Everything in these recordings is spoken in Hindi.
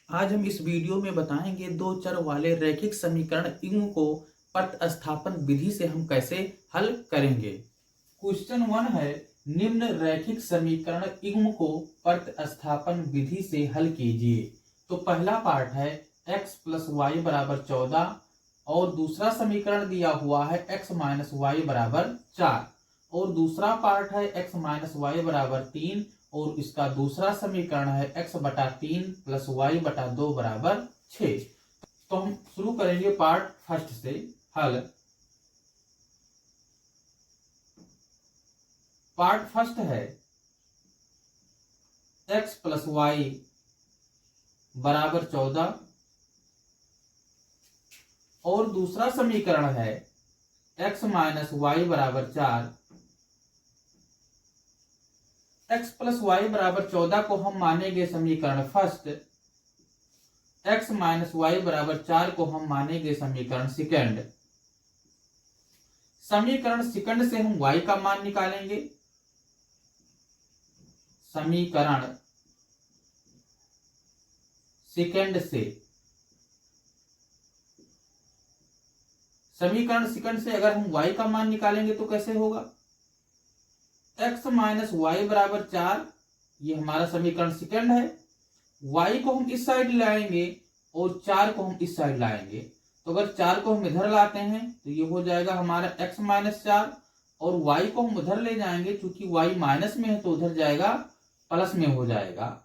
आज हम इस वीडियो में बताएंगे दो चर वाले रैखिक समीकरण इग्म को प्रतिस्थापन विधि से हम कैसे हल करेंगे। क्वेश्चन 1 है, निम्न रैखिक समीकरण इग्म को प्रतिस्थापन विधि से हल कीजिए। तो पहला पार्ट है x प्लस वाई बराबर 14 और दूसरा समीकरण दिया हुआ है x माइनस वाई बराबर 4 और दूसरा पार्ट है x माइनस वाई बराबर 3 और इसका दूसरा समीकरण है x बटा 3 प्लस वाई बटा 2 बराबर 6। तो हम शुरू करेंगे पार्ट फर्स्ट से हल। पार्ट फर्स्ट है x प्लस वाई बराबर 14 और दूसरा समीकरण है x माइनस वाई बराबर 4। x प्लस वाई बराबर 14 को हम मानेंगे समीकरण फर्स्ट, x माइनस वाई बराबर 4 को हम मानेंगे समीकरण सेकंड। समीकरण सेकंड से हम y का मान निकालेंगे। समीकरण सेकंड से अगर हम y का मान निकालेंगे तो कैसे होगा, x माइनस वाई बराबर 4, ये हमारा समीकरण सेकंड है। y को हम इस साइड लाएंगे और 4 को हम इस साइड लाएंगे। तो अगर 4 को हम इधर लाते हैं तो ये हो जाएगा हमारा x माइनस 4 और y को हम उधर ले जाएंगे, क्योंकि y माइनस में है तो उधर जाएगा प्लस में हो जाएगा।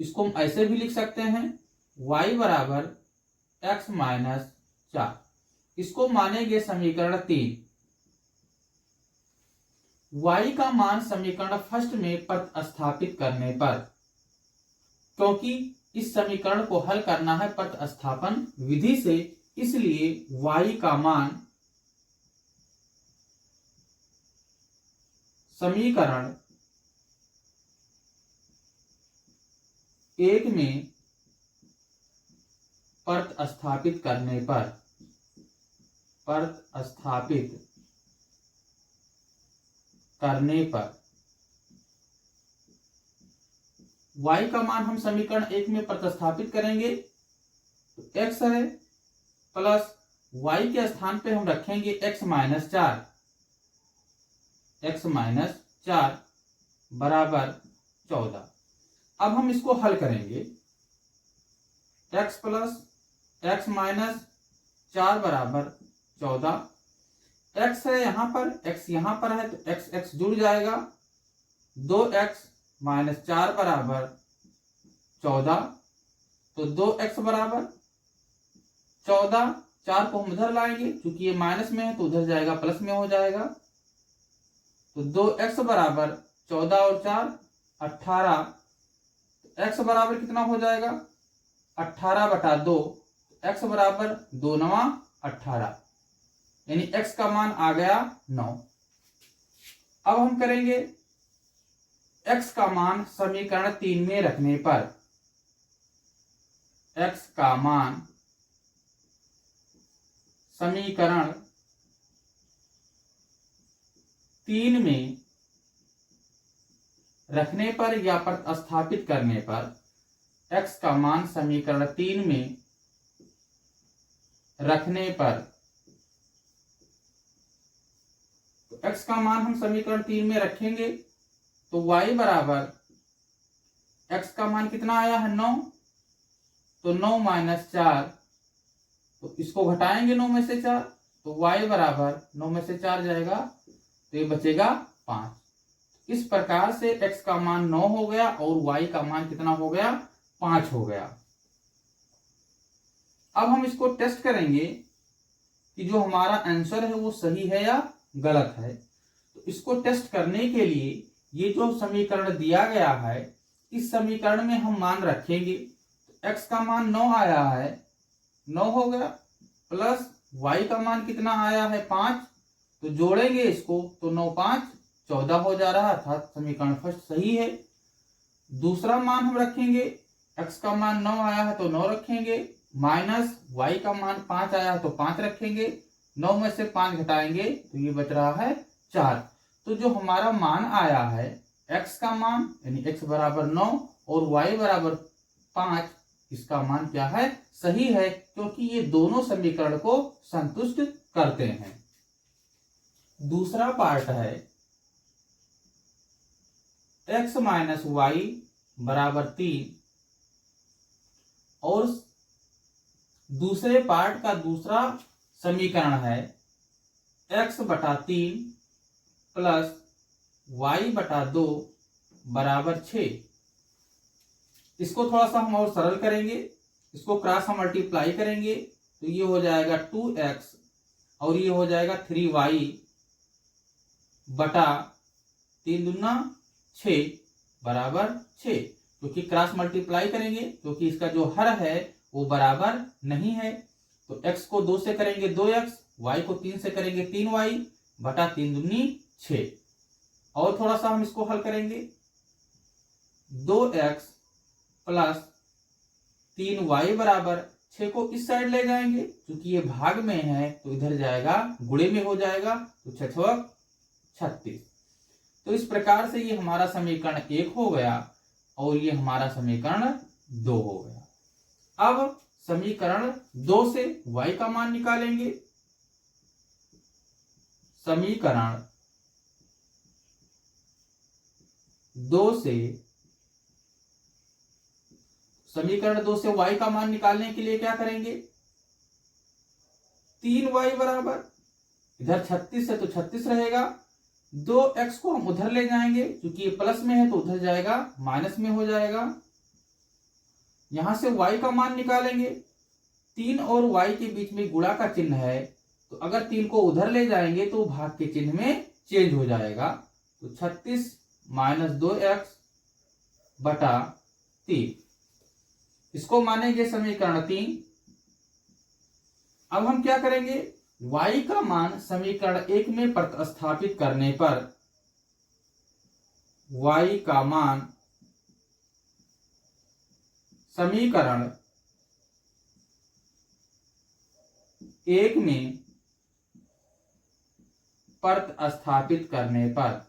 इसको हम ऐसे भी लिख सकते हैं y बराबर x माइनस 4। इसको मानेंगे समीकरण 3। y का मान समीकरण फर्स्ट में प्रतिस्थापित करने पर, क्योंकि इस समीकरण को हल करना है प्रतिस्थापन विधि से, इसलिए y का मान समीकरण 1 में प्रतिस्थापित करने पर y का मान हम समीकरण 1 में प्रतिस्थापित करेंगे तो x है प्लस y के स्थान पे हम रखेंगे x माइनस 4 बराबर 14। अब हम इसको हल करेंगे। x प्लस x माइनस 4 बराबर 14। x है यहाँ पर, x यहाँ पर है तो x जुड़ जाएगा। 2x माइनस 4 बराबर 14, तो 2x बराबर 14। 4 को हम उधर लाएंगे, क्योंकि ये माइनस में है तो उधर जाएगा प्लस में हो जाएगा। तो 2x बराबर 14 और 4 18। x बराबर कितना हो जाएगा 18 बटा 2, x बराबर 2 9 18, यानी x का मान आ गया 9। अब हम करेंगे x का मान समीकरण 3 में रखने पर, x का मान समीकरण 3 में रखने पर या प्रतिस्थापित करने पर, x का मान समीकरण 3 में रखने पर, तो x का मान हम समीकरण 3 में रखेंगे तो y बराबर, x का मान कितना आया है 9, तो 9 माइनस 4, तो इसको घटाएंगे 9 में से 4, तो y बराबर 9 में से 4 जाएगा तो ये बचेगा 5। इस प्रकार से x का मान 9 हो गया और y का मान कितना हो गया 5 हो गया। अब हम इसको टेस्ट करेंगे कि जो हमारा आंसर है वो सही है या गलत है। तो इसको टेस्ट करने के लिए ये जो समीकरण दिया गया है, इस समीकरण में हम मान रखेंगे। तो x का मान 9 आया है, 9 हो गया, प्लस y का मान कितना आया है 5, तो जोड़ेंगे इसको तो 9 5 14 हो जा रहा था। समीकरण फर्स्ट सही है। दूसरा मान हम रखेंगे, x का मान 9 आया है तो 9 रखेंगे, माइनस y का मान 5 आया है तो 5 रखेंगे, 9 में से 5 घटाएंगे तो ये बच रहा है 4। तो जो हमारा मान आया है x का मान यानी x बराबर 9 और y बराबर 5, इसका मान क्या है, सही है, क्योंकि ये दोनों समीकरण को संतुष्ट करते हैं। दूसरा पार्ट है x माइनस वाई बराबर 3 और दूसरे पार्ट का दूसरा समीकरण है x बटा 3 प्लस वाई बटा 2 बराबर 6। इसको थोड़ा सा हम और सरल करेंगे, इसको क्रॉस मल्टीप्लाई करेंगे तो ये हो जाएगा 2x और ये हो जाएगा 3y बटा 3 दूना 6 बराबर 6। क्योंकि क्रॉस मल्टीप्लाई करेंगे, क्योंकि इसका जो हर है वो बराबर नहीं है, तो x को 2 से करेंगे 2x, y को 3 से करेंगे 3y बटा 3 दूनी 6। और थोड़ा सा हम इसको हल करेंगे, 2x प्लस 3y बराबर 6 को इस साइड ले जाएंगे, क्योंकि ये भाग में है तो इधर जाएगा, गुणे में हो जाएगा, तो 6 36। तो इस प्रकार से ये हमारा समीकरण 1 हो गया और ये हमारा समीकरण 2 हो गया। अब समीकरण 2 से y का मान निकालेंगे। समीकरण 2 से y का मान निकालने के लिए क्या करेंगे, 3y बराबर, इधर 36 है तो 36 रहेगा, 2x को हम उधर ले जाएंगे, क्योंकि ये प्लस में है तो उधर जाएगा, माइनस में हो जाएगा। यहां से y का मान निकालेंगे, 3 और y के बीच में गुणा का चिन्ह है, तो अगर 3 को उधर ले जाएंगे तो भाग के चिन्ह में चेंज हो जाएगा, तो 36 माइनस 2x बटा 3, इसको मानेंगे समीकरण 3। अब हम क्या करेंगे, y का मान समीकरण 1 में प्रतिस्थापित करने पर y का मान समीकरण 1 में प्रतिस्थापित करने पर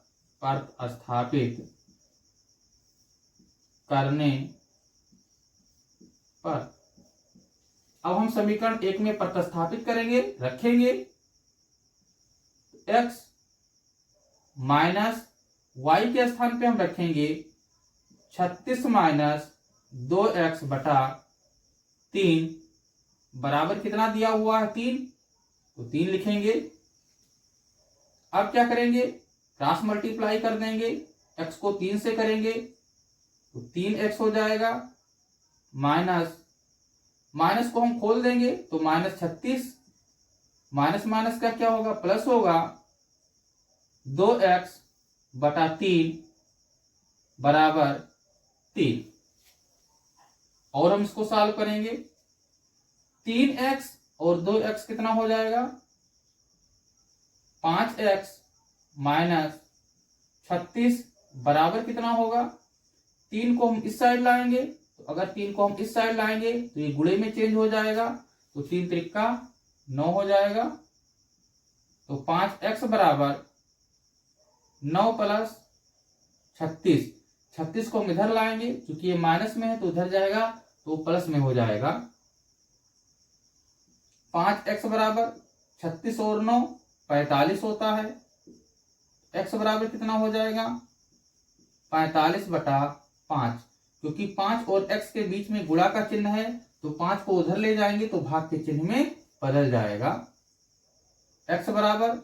अब हम समीकरण 1 में प्रतिस्थापित करेंगे, रखेंगे, x माइनस y के स्थान पे हम रखेंगे 36 माइनस 2x बटा 3 बराबर कितना दिया हुआ है, 3, तो 3 लिखेंगे। अब क्या करेंगे, क्रॉस मल्टीप्लाई कर देंगे, x को 3 से करेंगे तो 3x हो जाएगा, माइनस को हम खोल देंगे तो -36, माइनस माइनस का क्या होगा, प्लस होगा, 2x बटा 3 बराबर 3। और हम इसको सॉल्व करेंगे, 3x और 2x कितना हो जाएगा, 5x माइनस 36 बराबर कितना होगा, 3 को हम इस साइड लाएंगे, तो अगर 3 को हम इस साइड लाएंगे तो ये गुणे में चेंज हो जाएगा, तो 3 त्रिका 9 हो जाएगा, तो 5x बराबर 9 प्लस 36 को हम इधर लाएंगे, क्योंकि ये माइनस में है तो उधर जाएगा, तो प्लस में हो जाएगा, 5x बराबर 36 और 9 45 होता है, x बराबर कितना हो जाएगा, 45 बटा 5, क्योंकि 5 और x के बीच में गुणा का चिन्ह है, तो 5 को उधर ले जाएंगे तो भाग के चिन्ह में बदल जाएगा, x बराबर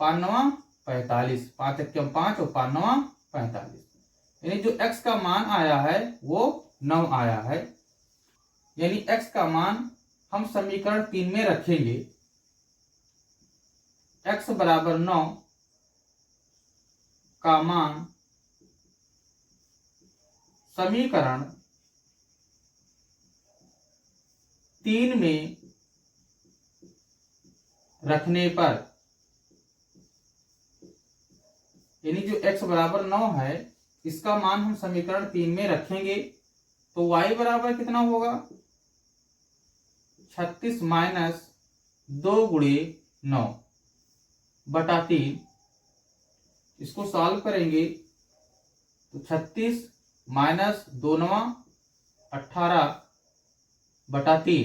5 9 45, 5 1 5 और 5 9 45, यानी जो x का मान आया है वो 9 आया है, यानी x का मान हम समीकरण 3 में रखेंगे, x बराबर 9 का मान समीकरण 3 में रखने पर, यानी जो x बराबर 9 है इसका मान हम समीकरण 3 में रखेंगे, तो y बराबर कितना होगा, 36 माइनस 2 गुणे 9 बटा 3, इसको सॉल्व करेंगे तो 36 माइनस 2 9 18 बटा 3।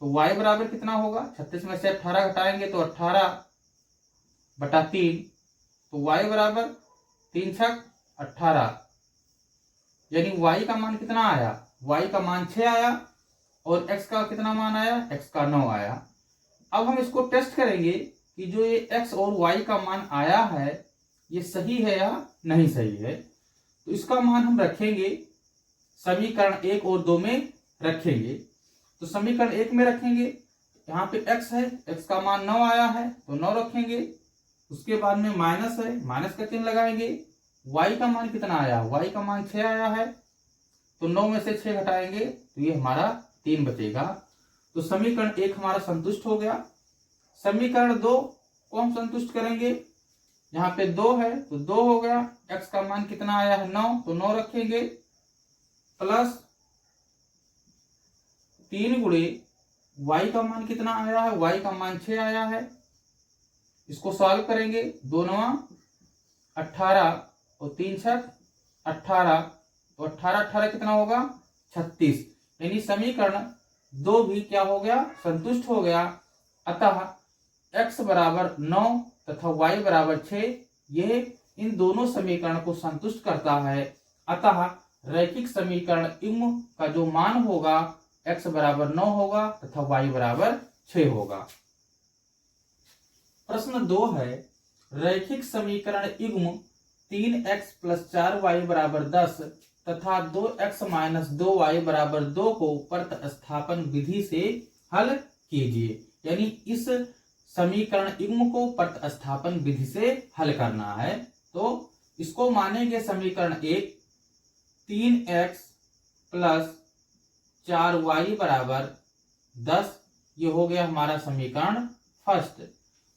तो y बराबर कितना होगा, 36 में से 18 घटाएंगे तो 18 बटा 3। तो y बराबर 3 छक 18, यानी y का मान कितना आया, y का मान 6 आया और x का कितना मान आया, x का 9 आया। अब हम इसको टेस्ट करेंगे कि जो ये x और y का मान आया है ये सही है या नहीं सही है। तो इसका मान हम रखेंगे समीकरण 1 और 2 में रखेंगे। तो समीकरण 1 में रखेंगे, यहाँ पे x है, x का मान 9 आया है तो 9 रखेंगे। उसके बाद में माइनस है, माइनस का चिन्ह लगाएंगे। y का मान कितना आया, y का मान 6 आया है तो 9 में से 6 घटाएंगे तो ये हमारा 3 बचेगा। तो समीकरण 1 हमारा संतुष्ट हो गया। समीकरण 2 को हम संतुष्ट करेंगे, यहाँ पे 2 है तो 2 हो गया। x का मान कितना आया है 9 तो 9 रखेंगे, प्लस 3 गुणे y का मान कितना आया है, y का मान 6 आया है। इसको सॉल्व करेंगे, 2 9 18 और 3 छक 18, तो 18 18 कितना होगा 36, यानी समीकरण 2 भी क्या हो गया, संतुष्ट हो गया। अतः x बराबर 9 तथा y बराबर 6 यह इन दोनों समीकरण को संतुष्ट करता है। अतः रैखिक समीकरण युग्म का जो मान होगा x बराबर 9 होगा तथा y बराबर 6 होगा। प्रश्न 2 है, रैखिक समीकरण युग्म 3x + 4y बराबर 10 तथा 2x - 2y बराबर 2 को प्रतिस्थापन विधि से हल कीजिए। यानी इस समीकरण युग्म को प्रतिस्थापन विधि से हल करना है। तो इसको मानेंगे समीकरण 1, 3x + 4y बराबर 10, ये हो गया हमारा समीकरण फर्स्ट।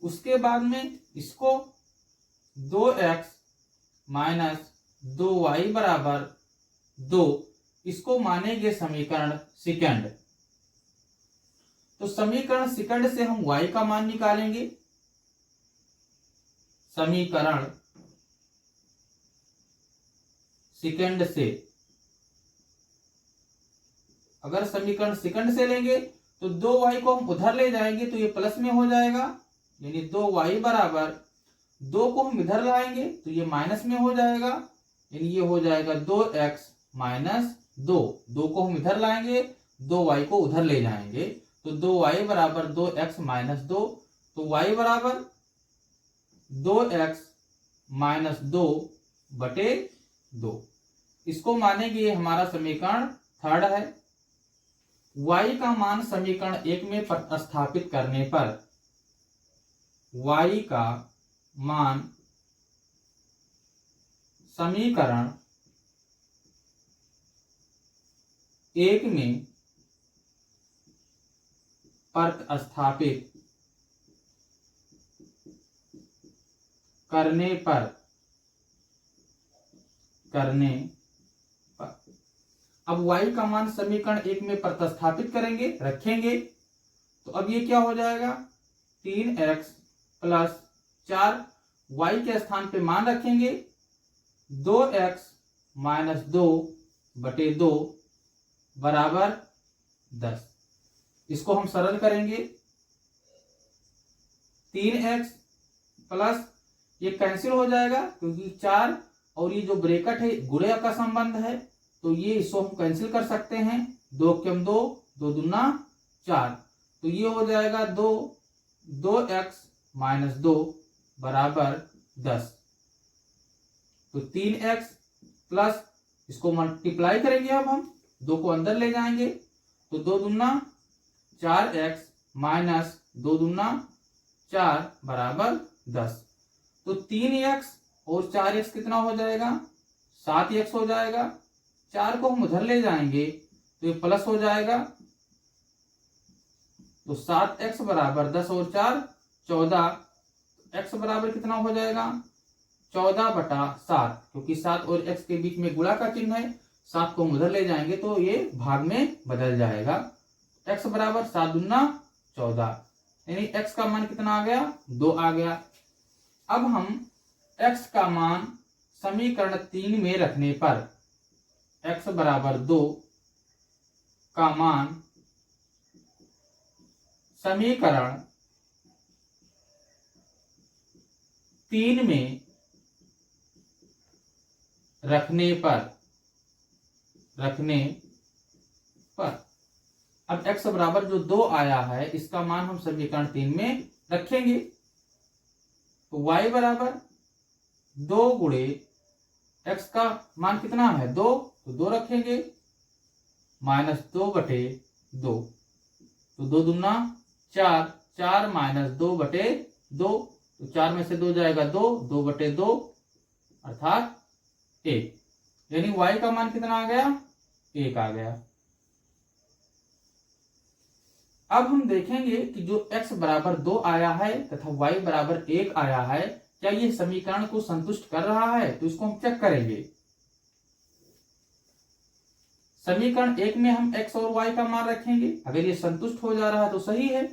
उसके बाद में इसको 2x - 2y बराबर 2, इसको मानेंगे समीकरण सेकंड। तो समीकरण सेकंड से हम y का मान निकालेंगे। समीकरण सेकंड से, अगर समीकरण सेकंड से लेंगे तो 2y को हम उधर ले जाएंगे तो ये प्लस में हो जाएगा, यानी 2y बराबर 2 को हम इधर लाएंगे तो ये माइनस में हो जाएगा, यानी ये हो जाएगा 2x - 2। 2 को हम इधर लाएंगे, 2y को उधर ले जाएंगे तो 2y बराबर 2x - 2। तो y बराबर 2x - 2 बटे 2, इसको मानेंगे ये हमारा समीकरण थर्ड है। y का मान समीकरण 1 में प्रतिस्थापित करने पर y का मान समीकरण 1 में प्रतिस्थापित करने पर अब y का मान समीकरण 1 में प्रतिस्थापित करेंगे, रखेंगे तो अब ये क्या हो जाएगा, 3x + 4, y के स्थान पे मान रखेंगे 2x - 2 बटे 2 बराबर 10। इसको हम सरल करेंगे, 3x प्लस ये कैंसिल हो जाएगा क्योंकि 4 और ये जो ब्रैकेट है गुणे का संबंध है तो ये इसको हम कैंसिल कर सकते हैं। 2 × 2, 2 दूना 4, तो ये हो जाएगा 2x - 2 बराबर 10। तो 3x प्लस इसको मल्टीप्लाई करेंगे, अब हम 2 को अंदर ले जाएंगे तो 2 दूना 4x माइनस 2 दूना 4 बराबर 10। तो 3x और 4x कितना हो जाएगा, 7x हो जाएगा। 4 को हम उधर ले जाएंगे तो ये प्लस हो जाएगा, तो 7x बराबर 10 और 4 14, x बराबर कितना हो जाएगा 14/7, क्योंकि 7 और x के बीच में गुणा का चिन्ह है। 7 को हम उधर ले जाएंगे तो ये भाग में बदल जाएगा। x बराबर 7 दूना 14, यानी x का मान कितना आ गया 2 आ गया। अब हम x का मान समीकरण 3 में रखने पर x बराबर 2 का मान समीकरण 3 में रखने पर अब x बराबर जो 2 आया है इसका मान हम समीकरण 3 में रखेंगे। तो y बराबर 2 गुणे x का मान कितना है 2, तो 2 रखेंगे, माइनस 2/2, तो 2 दूना 4, 4 माइनस 2/2, तो 4 में से 2 जाएगा 2, 2/2 अर्थात 1, यानी y का मान कितना आ गया 1 आ गया। अब हम देखेंगे कि जो x बराबर 2 आया है तथा y बराबर 1 आया है, क्या ये समीकरण को संतुष्ट कर रहा है, तो इसको हम चेक करेंगे। समीकरण 1 में हम x और y का मान रखेंगे, अगर ये संतुष्ट हो जा रहा है तो सही है।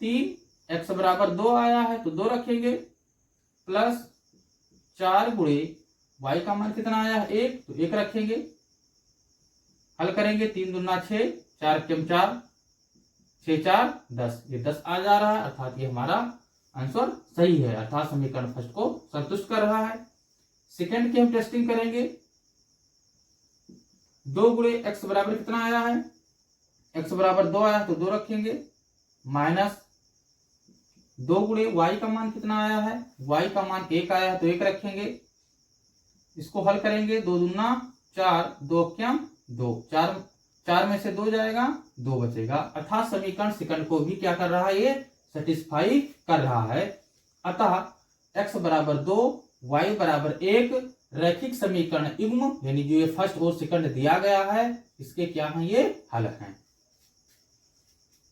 3 x बराबर 2 आया है तो 2 रखेंगे, प्लस 4 गुणे y का मान कितना आया है 1, तो 1 रखेंगे, हल करेंगे, 3 दूना 6, 4 के 4, 6 4 10, ये 10 आ जा रहा है, अर्थात ये हमारा आंसर सही है, अर्थात समीकरण फर्स्ट को संतुष्ट कर रहा है। सेकंड की हम टेस्टिंग करेंगे। 2 गुणे x बराबर कितना आया है, x बराबर 2 आया है तो 2 रखेंगे, माइनस 2 गुणे y का मान कितना आया है, y का मान 1 आया है तो 1 रखेंगे, इसको हल करेंगे, 2 दूना 4, 2 क्या 2, 4 में से 2 जाएगा, 2 बचेगा, अर्थात समीकरण सेकंड को भी क्या कर रहा है, ये सेटिस्फाई कर रहा है। अतः x बराबर 2, y बराबर 1 रैखिक समीकरण युग्म यानी जो ये फर्स्ट और सेकंड दिया गया है इसके क्या है, ये हल हैं।